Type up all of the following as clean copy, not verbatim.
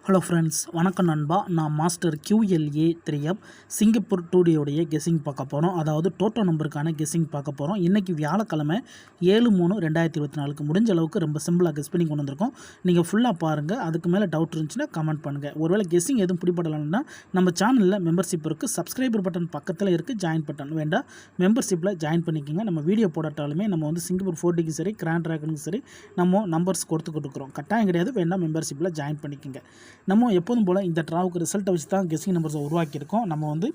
Hello friends, வணக்கம் நண்பா. நான் master QLA 3F Singapore 2D உடைய கெஸ்ஸிங் பார்க்க போகிறோம். அதாவது டோட்டோ நம்பருக்கான கெஸ்ஸிங் பார்க்க போகிறோம். இன்றைக்கி வியாழக்கிழமை 7/3/2024 முடிஞ்ச அளவுக்கு ரொம்ப சிம்பிளாக கெஸ் பண்ணி கொண்டு வந்திருக்கோம். நீங்கள் ஃபுல்லாக பாருங்கள். அதுக்கு மேலே டவுட் இருந்துச்சுன்னா கமெண்ட் பண்ணுங்கள். ஒருவேளை கெஸ்ஸிங் எதுவும் பிடிபடலைன்னா நம்ம சேனலில் மெம்பர்ஷிப் இருக்குது. சப்ஸ்கிரைபர் பட்டன் பக்கத்தில் இருக்குது, ஜாயின் பட்டன் வேண்டாம், மெம்பர்ஷிப்பில் ஜாயின் பண்ணிக்கோங்க. நம்ம வீடியோ போடாட்டாலுமே நம்ம வந்து சிங்கப்பூர் 4Dக்கும் சரி, கிராண்ட் ட்ராகனுக்கும் சரி நம்ம நம்பர்ஸ் கொடுத்துக்கிட்டு இருக்கிறோம். கட்டாயம் கிடையாது, வேண்டாம், மெம்பர்ஷிப்பில் ஜாயின் பண்ணிக்கோங்க. நம்ம எப்போதும் போல் இந்த ட்ராவுக்கு ரிசல்ட்டை வச்சு தான் கெஸ்ஸிங் நம்பர்ஸை உருவாக்கியிருக்கோம். நம்ம வந்து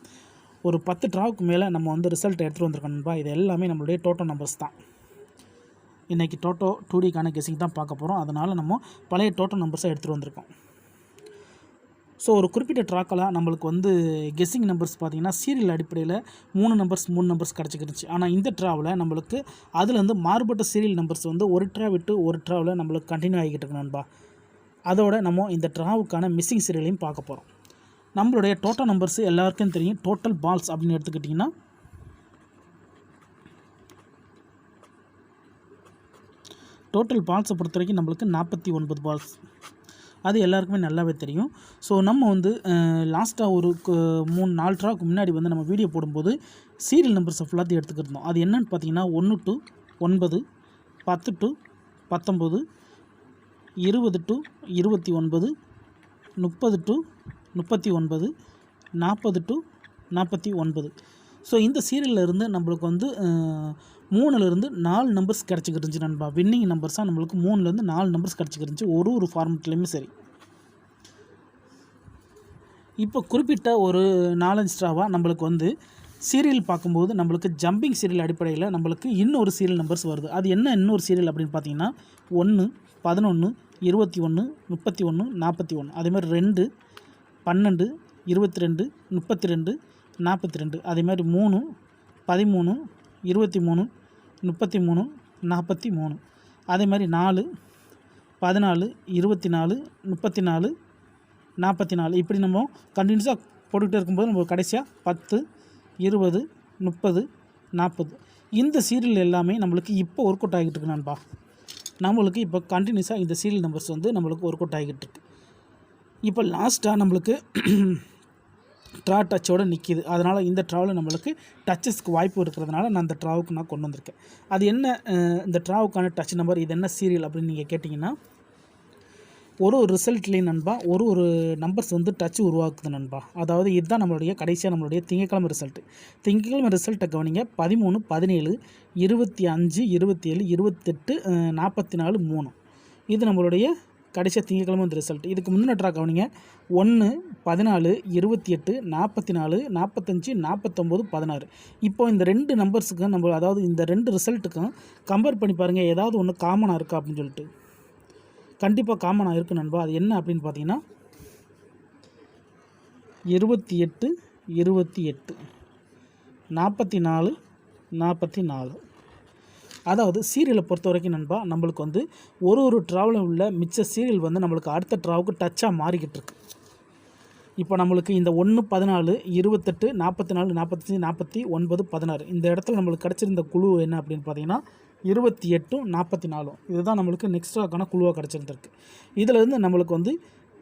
ஒரு 10 ட்ராவுக்கு மேலே நம்ம வந்து ரிசல்ட் எடுத்துகிட்டு வந்திருக்கோம்பா. இது எல்லாமே நம்மளுடைய டோட்டோ நம்பர்ஸ் தான். இன்றைக்கி டோட்டோ 2Dக்கான கெஸ்ஸிங் தான் பார்க்க போகிறோம். அதனால் நம்ம பழைய டோட்டோ நம்பர்ஸை எடுத்துகிட்டு வந்திருக்கோம். ஸோ ஒரு குறிப்பிட்ட ட்ராக்கெல்லாம் நம்மளுக்கு வந்து கெஸ்ஸிங் நம்பர்ஸ் பார்த்திங்கன்னா சீரியல் அடிப்படையில் 3 நம்பர்ஸ் கிடச்சிக்கிருச்சு. ஆனால் இந்த ட்ராவில் நம்மளுக்கு அதுலேருந்து மாறுபட்ட சீரியல் நம்பர்ஸ் வந்து ஒரு ட்ரா விட்டு ஒரு ட்ராவில் நம்மளுக்கு கண்டினியூ ஆகிக்கிட்டு இருக்கணும்பா. அதோட நம்ம இந்த ட்ராவுக்கான மிஸ்ஸிங் சீரியலையும் பார்க்க போகிறோம். நம்மளுடைய டோட்டல் நம்பர்ஸ் எல்லாருக்கும் தெரியும். டோட்டல் பால்ஸ் அப்படின்னு எடுத்துக்கிட்டிங்கன்னா டோட்டல் பால்ஸை பொறுத்த வரைக்கும் நம்மளுக்கு 49 பால்ஸ். அது எல்லாருக்குமே நல்லாவே தெரியும். ஸோ நம்ம வந்து லாஸ்ட்டாக ஒரு 3-4 ட்ராவுக்கு முன்னாடி வந்து நம்ம வீடியோ போடும்போது சீரியல் நம்பர்ஸை ஃபுல்லாத்தையும் எடுத்துக்கிட்டோம். அது என்னென்னு பார்த்தீங்கன்னா 1 to 9, 10 to 19, 20 to 29, 30 to 39, 40 to 49. So இந்த சீரியலில் இருந்து நம்மளுக்கு வந்து 3லேருந்து 4 நம்பர்ஸ் கிடச்சிக்கிட்டு இருந்துச்சு நண்பா. வின்னிங் நம்பர்ஸாக நம்மளுக்கு 3லேருந்து 4 நம்பர்ஸ் கிடச்சிக்கிட்டு இருந்துச்சு ஒரு ஃபார்மெட்லேயுமே சரி. இப்போ குறிப்பிட்ட ஒரு 4-5 ட்ராவாக நம்மளுக்கு வந்து சீரியல் பார்க்கும்போது நம்மளுக்கு ஜம்பிங் சீரியல் அடிப்படையில் நம்மளுக்கு இன்னொரு சீரியல் நம்பர்ஸ் வருது. அது என்ன இன்னொரு சீரியல் அப்படின்னு பார்த்தீங்கன்னா 1, 11, 21, 31, 41. அதேமாதிரி 2, 12, 22, 32, 42. அதேமாதிரி 3, 13, 23, 33, 43. அதேமாதிரி 4, 14, 24, 34, 44. இப்படி நம்ம கண்டினியூஸாக போட்டுக்கிட்டே இருக்கும்போது நம்ம கடைசியாக 10, 20, 30, 40. இந்த சீரியல் எல்லாமே நம்மளுக்கு இப்போ ஒர்க் அவுட் ஆகிட்டு இருக்கு நண்பா. நம்மளுக்கு இப்போ கண்டினியூஸாக இந்த சீரியல் நம்பர்ஸ் வந்து நம்மளுக்கு ஒர்க் அவுட் ஆகிட்டு இருக்கு. இப்போ லாஸ்ட்டாக நம்மளுக்கு ட்ரா டச்சோடு நிற்கிது. அதனால் இந்த ட்ராவில் நம்மளுக்கு டச்சஸ்க்கு வாய்ப்பு இருக்கிறதுனால நான் அந்த ட்ராவுக்கு நான் கொண்டு வந்திருக்கேன். அது என்ன இந்த ட்ராவுக்கான டச் நம்பர், இது என்ன சீரியல் அப்படின்னு நீங்கள் கேட்டிங்கன்னா ஒரு ரிசல்ட்லேயும் நண்பா ஒரு நம்பர்ஸ் வந்து டச் உருவாக்குது நண்பா. அதாவது இதுதான் நம்மளுடைய கடைசியாக நம்மளுடைய திங்கட்கிழமை ரிசல்ட்டை கவனிங்க. 13, 17, 25, 27, 28, 44, 3. இது நம்மளுடைய கடைசியாக திங்கட்கிழமை வந்து ரிசல்ட். இதுக்கு முந்தின ட்ரா கவனிங்க. 1, 14, 28, 44, 45, 49, 16. இப்போ இந்த 2 நம்பர்ஸுக்கும் நம்ம அதாவது இந்த 2 ரிசல்ட்டுக்கும் கம்பேர் பண்ணி பாருங்கள், ஏதாவது ஒன்று காமனாக இருக்கா அப்படின்னு சொல்லிட்டு. கண்டிப்பாக காமனாக இருக்குது நண்பா. அது என்ன அப்படின்னு பார்த்தீங்கன்னா 28, 28, 44, 44. அதாவது சீரியலை பொறுத்த வரைக்கும் நண்பா நம்மளுக்கு வந்து ஒரு ட்ராவில் உள்ள மிச்ச சீரியல் வந்து நம்மளுக்கு அடுத்த ட்ராவுக்கு டச்சாக மாறிக்கிட்டு இருக்கு. இப்போ நம்மளுக்கு இந்த 1, 14, 28, 44, 45, 49, 16 இந்த இடத்துல நம்மளுக்கு கிடச்சிருந்த குழு என்ன அப்படின்னு பார்த்தீங்கன்னா 28, 44. இதுதான் நம்மளுக்கு நெக்ஸ்ட் ட்ராக்கான குழுவாக கிடச்சிருந்துருக்கு. இதிலேருந்து நம்மளுக்கு வந்து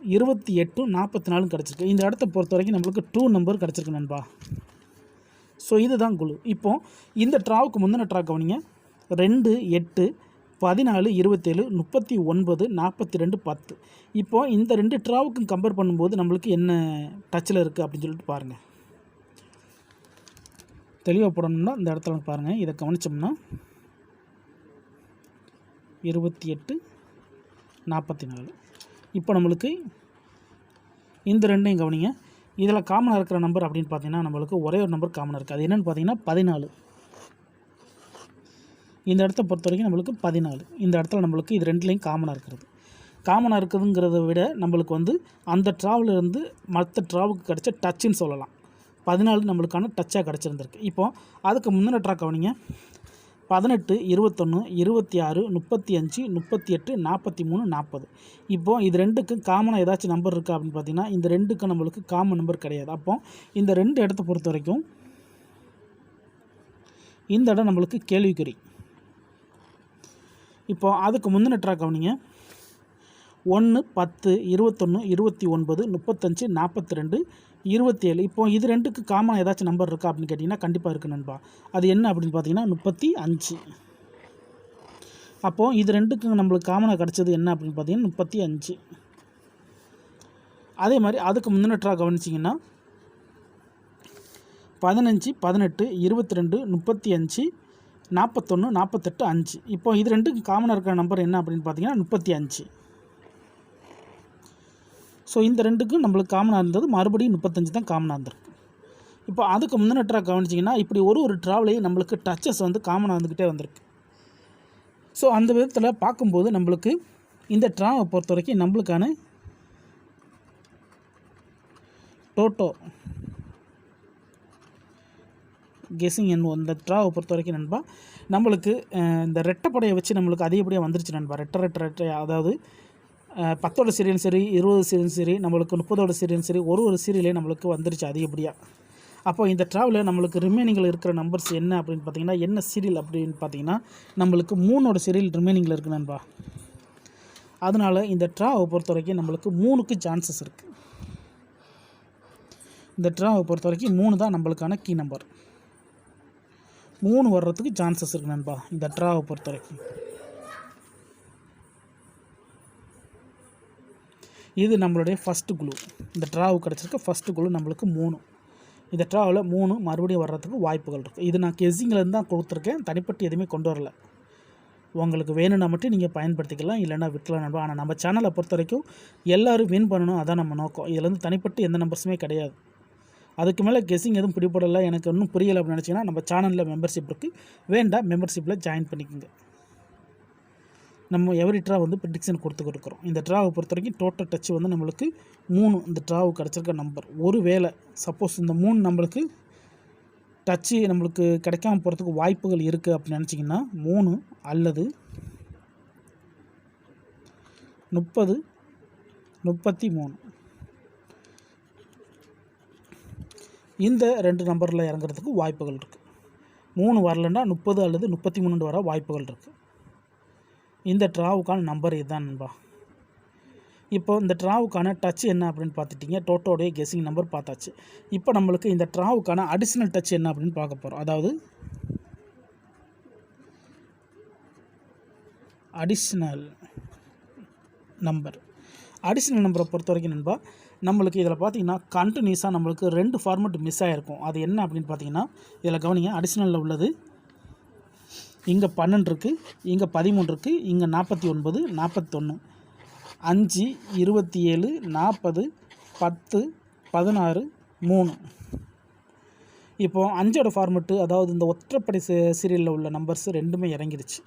28, 44 கிடச்சிருக்கு. இந்த இடத்த பொறுத்த வரைக்கும் நம்மளுக்கு 2 நம்பர் கிடச்சிருக்கு நண்பா. ஸோ இதுதான் குழு. இப்போது இந்த ட்ராவுக்கு முந்தின ட்ரா கவனிங்க. 2, 8, 14, 27, 39, 42, 10. இப்போது இந்த 2 ட்ராவுக்கும் கம்பேர் பண்ணும்போது நம்மளுக்கு என்ன டச்சில் இருக்குது அப்படின்னு சொல்லிட்டு பாருங்கள். தெளிவாக போடணும்னா இந்த இடத்துல பாருங்கள். இதை கவனித்தோம்னா 28, 44. இப்போ நம்மளுக்கு இந்த 2ஐயும் கவனிங்க. இதில் காமனாக இருக்கிற நம்பர் அப்படின்னு பார்த்தீங்கன்னா நம்மளுக்கு ஒரே ஒரு நம்பர் காமனாக இருக்குது. அது என்னென்னு பார்த்தீங்கன்னா 14. இந்த இடத்த பொறுத்த வரைக்கும் நம்மளுக்கு 14. இந்த இடத்துல நம்மளுக்கு இது 2லேயும் காமனாக இருக்கிறது. காமனாக இருக்குதுங்கிறத விட நம்மளுக்கு வந்து அந்த ட்ராவில் இருந்து மற்ற ட்ராவுக்கு கிடச்ச டச்சுன்னு சொல்லலாம். 14 நம்மளுக்கான டச்சாக கிடச்சிருந்துருக்கு. இப்போது அதுக்கு முந்தின ட்ரா கவனிங்க. 18, 21, 26, 35, 38, 43, 40. இப்போது இது 2க்கும் காமனாக ஏதாச்சும் நம்பர் இருக்கா அப்படின்னு பார்த்தீங்கன்னா இந்த 2க்கும் நம்மளுக்கு காமன் நம்பர் கிடையாது. அப்போது இந்த 2 இடத்த பொறுத்த வரைக்கும் இந்த இடம் நம்மளுக்கு கேள்விக்குறி. இப்போது அதுக்கு முந்தின ட்ரா கவனிங்க. 1 10 21 29 35 42 27. இப்போ இது ரெண்டுக்கு காமனாக ஏதாச்சும் நம்பர் இருக்கா அப்படின்னு கேட்டிங்கன்னா கண்டிப்பாக இருக்குது நண்பா. அது என்ன அப்படின்னு பார்த்தீங்கன்னா 35. அப்போது இது ரெண்டுக்கு நம்மளுக்கு காமனாக கிடச்சது என்ன அப்படின்னு பார்த்தீங்கன்னா 35. அதே மாதிரி அதுக்கு முந்தின ட்ரா கவனிச்சிங்கன்னா 15 18 22 35 41 48 5. இப்போ இது ரெண்டுக்கு காமனாக இருக்கிற நம்பர் என்ன அப்படின்னு பார்த்தீங்கன்னா 35. ஸோ இந்த ரெண்டுக்கும் நம்மளுக்கு காமனாக இருந்தது, மறுபடியும் 35 தான் காமனாக இருந்திருக்கு. இப்போ அதுக்கு முந்தின ட்ரா கவனிச்சிங்கன்னா இப்படி ஒரு ட்ராவிலையும் நம்மளுக்கு டச்சஸ் வந்து காமனாக வந்துக்கிட்டே வந்திருக்கு. ஸோ அந்த விதத்தில் பார்க்கும்போது நம்மளுக்கு இந்த ட்ராவை பொறுத்த வரைக்கும் நம்மளுக்கான டோட்டோ கெஸிங் இந்த ட்ராவை பொறுத்த வரைக்கும் நண்பா நம்மளுக்கு இந்த ரெட்டைப்படையை வச்சு நம்மளுக்கு அதிகப்படியாக வந்துருச்சு நண்பா. ரெட்டை அதாவது 10ஓட சீரியலும் சரி, 20 சீரியலும் சரி, நம்மளுக்கு 30ஓட சீரியலும் சரி, ஒரு சீரியலே நம்மளுக்கு வந்துருச்சு அதிகப்படியாக. அப்போ இந்த ட்ராவில் நம்மளுக்கு ரிமைனிங்கில் இருக்கிற நம்பர்ஸ் என்ன அப்படின்னு பார்த்தீங்கன்னா, என்ன சீரியல் அப்படின்னு பார்த்தீங்கன்னா நம்மளுக்கு 3ஓட சீரியல் ரிமைனிங்கில் இருக்குது நண்பா. அதனால் இந்த ட்ராவை பொறுத்த வரைக்கும் நம்மளுக்கு 3க்கு சான்சஸ் இருக்குது. இந்த ட்ராவை பொறுத்த வரைக்கும் 3 தான் நம்மளுக்கான கீ நம்பர். 3 வர்றதுக்கு சான்சஸ் இருக்குது நண்பா இந்த ட்ராவை பொறுத்த வரைக்கும். இது நம்மளுடைய ஃபஸ்ட்டு குழு. இந்த ட்ராவுக்கு கிடச்சிருக்க ஃபஸ்ட்டு குழு நம்மளுக்கு 3. இந்த ட்ராவில் 3 மறுபடியும் வர்றதுக்கு வாய்ப்புகள் இருக்குது. இது நான் கெஸ்ஸிங்லேருந்து தான் கொடுத்துருக்கேன், தனிப்பட்டு எதுவுமே கொண்டு வரல. உங்களுக்கு வேணும்னா மட்டும் நீங்கள் பயன்படுத்திக்கலாம், இல்லைனா விட்டுலாம் நண்பா. ஆனால் நம்ம சேனலை பொறுத்த வரைக்கும் எல்லோரும் வின் பண்ணணும், அதான் நம்ம நோக்கம். இதுலேருந்து தனிப்பட்டு எந்த நம்பர்ஸுமே கிடையாது. அதுக்கு மேலே கெஸ்ஸிங் எதுவும் பிடிப்படலை, எனக்கு இன்னும் புரியலை அப்படின்னு நினச்சிங்கன்னா நம்ம சேனலில் மெம்பர்ஷிப் இருக்குது, வேண்டாம் மெம்பர்ஷிப்பில் ஜாயின் பண்ணிக்கோங்க. நம்ம எவரி ட்ரா வந்து ப்ரிடிக்ஷன் கொடுத்துருக்குறோம். இந்த ட்ராவை பொறுத்த வரைக்கும் டோட்டல் டச் வந்து நம்மளுக்கு 3 இந்த ட்ராவுக்கு கிடச்சிருக்க நம்பர். ஒரு வேளை சப்போஸ் இந்த 3 நம்மளுக்கு டச்சு நம்மளுக்கு கிடைக்காம போகிறதுக்கு வாய்ப்புகள் இருக்குது அப்படின்னு நினச்சிங்கன்னா 3 அல்லது 30 33 இந்த 2 நம்பரில் இறங்குறதுக்கு வாய்ப்புகள் இருக்குது. 3 வரலன்னா 30 அல்லது 33 வர வாய்ப்புகள் இருக்குது. இந்த ட்ராவுக்கான நம்பர் இதுதான் நண்பா. இப்போ இந்த ட்ராவுக்கான டச் என்ன அப்படின்னு பார்த்துட்டிங்க, டோட்டோடைய கெஸ்ஸிங் நம்பர் பார்த்தாச்சு. இப்போ நம்மளுக்கு இந்த ட்ராவுக்கான அடிஷ்னல் டச் என்ன அப்படின்னு பார்க்க போகிறோம். அதாவது அடிஷ்னல் நம்பரை பொறுத்த வரைக்கும் நண்பா நம்மளுக்கு இதில் பார்த்தீங்கன்னா கண்டினியூஸாக நம்மளுக்கு 2 ஃபார்மெட் மிஸ் ஆகிருக்கும். அது என்ன அப்படின்னு பார்த்தீங்கன்னா இதில் கவனிங்க, அடிஷ்னலில் உள்ளது இங்கே 12 இருக்குது, இங்கே 13 இருக்குது, இங்கே 49 41 5 27 40 10 16 3. இப்போ 5ஓட ஃபார்மெட்டு, அதாவது இந்த ஒற்றைப்படை சீரியலில் உள்ள நம்பர்ஸ் ரெண்டுமே இறங்கிடுச்சு.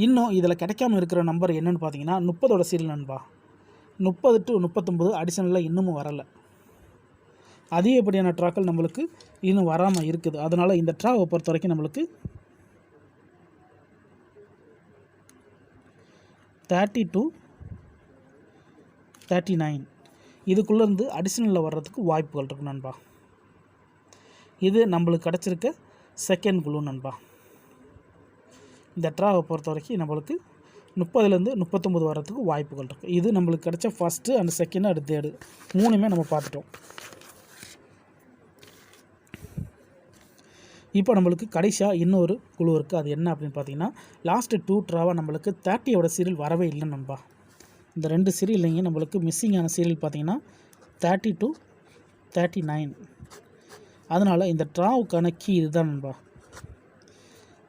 இன்னும் இதில் கிடைக்காம இருக்கிற நம்பர் என்னென்னு பார்த்தீங்கன்னா 30ஓட சீரியல் நண்பா. 30 to 39 அடிஷனலாக இன்னமும் வரலை. அதிகப்படியான ட்ராக்கள் நம்மளுக்கு இன்னும் வராமல் இருக்குது. அதனால் இந்த ட்ராவை பொறுத்த வரைக்கும் நம்மளுக்கு 30 to 39 இதுக்குள்ளேருந்து அடிஷ்னலில் வர்றதுக்கு வாய்ப்புகள் இருக்குது நண்பா. இது நம்மளுக்கு கிடச்சிருக்க செகண்ட் குழு நண்பா. இந்த ட்ராவை பொறுத்த வரைக்கும் நம்மளுக்கு 30லேருந்து 39 வர்றதுக்கு வாய்ப்புகள் இருக்குது. இது நம்மளுக்கு கிடச்ச first and second and third 3மே நம்ம பார்த்துட்டோம். இப்போ நம்மளுக்கு கடைசியாக இன்னொரு குழு இருக்குது. அது என்ன அப்படின்னு பார்த்தீங்கன்னா லாஸ்ட்டு 2 ட்ராவாக நம்மளுக்கு 30ஓட சீரியல் வரவே இல்லை நண்பா. இந்த 2 சீரியல்லைங்க நம்மளுக்கு மிஸ்ஸிங்கான சீரியல் பார்த்தீங்கன்னா 30 to 39. அதனால் இந்த ட்ராவுக்கான கீ இதுதான் நண்பா.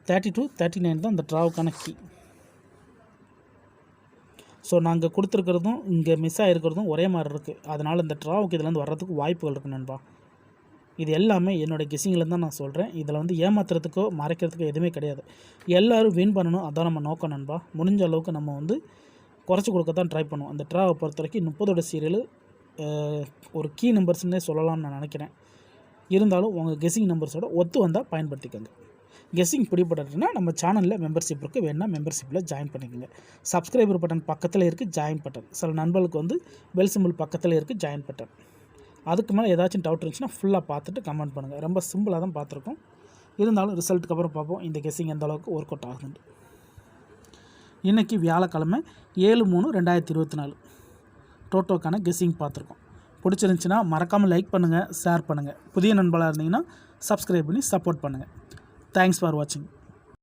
30 to 39 தான் இந்த ட்ராவுக்கான கீ. ஸோ நாங்கள் கொடுத்துருக்கிறதும் இங்கே மிஸ் ஆகிருக்கிறதும் ஒரே மாதிரி இருக்குது. அதனால் இந்த ட்ராவுக்கு இதுலேருந்து வர்றதுக்கு வாய்ப்புகள் இருக்குது நண்பா. இது எல்லாமே என்னோடய கெஸ்ஸிங்கில் தான் நான் சொல்கிறேன். இதில் வந்து ஏமாத்துறதுக்கோ மறைக்கிறதுக்கோ எதுவுமே கிடையாது. எல்லோரும் வின் பண்ணணும், அதான் நம்ம நோக்கம் நண்பா. முடிஞ்ச அளவுக்கு நம்ம வந்து குறைச்சி கொடுக்க தான் ட்ரை பண்ணுவோம். அந்த ட்ராவை பொறுத்த வரைக்கும் 30ஓட சீரியல் ஒரு கீ நம்பர்ஸ்ன்னே சொல்லலாம்னு நான் நினைக்கிறேன். இருந்தாலும் உங்கள் கெஸ்ஸிங் நம்பர்ஸோட ஒத்து வந்தால் பயன்படுத்திக்கோங்க. கெஸ்ஸிங் பிடிபட்டுனா நம்ம சேனலில் மெம்பர்ஷிப் இருக்குது, வேணால் மெம்பர்ஷிப்பில் ஜாயின் பண்ணிக்கோங்க. சப்ஸ்கிரைபர் பட்டன் பக்கத்தில் இருக்குது, ஜாயின் பட்டன். சில நண்பர்களுக்கு வந்து பெல் சிம்பிள் பக்கத்தில் இருக்குது, ஜாயின் பட்டன். அதுக்கு மேலே ஏதாச்சும் டவுட் இருந்துச்சுன்னா ஃபுல்லாக பார்த்துட்டு கமெண்ட் பண்ணுங்கள். ரொம்ப சிம்பிளாக தான் பார்த்துருக்கோம். இருந்தாலும் ரிசல்ட்டுக்கு அப்புறம் பார்ப்போம் இந்த கெஸ்ஸிங் எந்த அளவுக்கு ஒர்க் அவுட் ஆகுதுன்னு. இன்றைக்கி வியாழக்கிழமை 7/3/2024 டோட்டோக்கான கெஸ்ஸிங் பார்த்துருக்கோம். பிடிச்சிருந்துச்சின்னா மறக்காமல் லைக் பண்ணுங்கள், ஷேர் பண்ணுங்கள். புதிய நண்பர்களாக இருந்தீங்கன்னா சப்ஸ்கிரைப் பண்ணி சப்போர்ட் பண்ணுங்கள். தேங்க்ஸ் ஃபார் வாட்சிங்.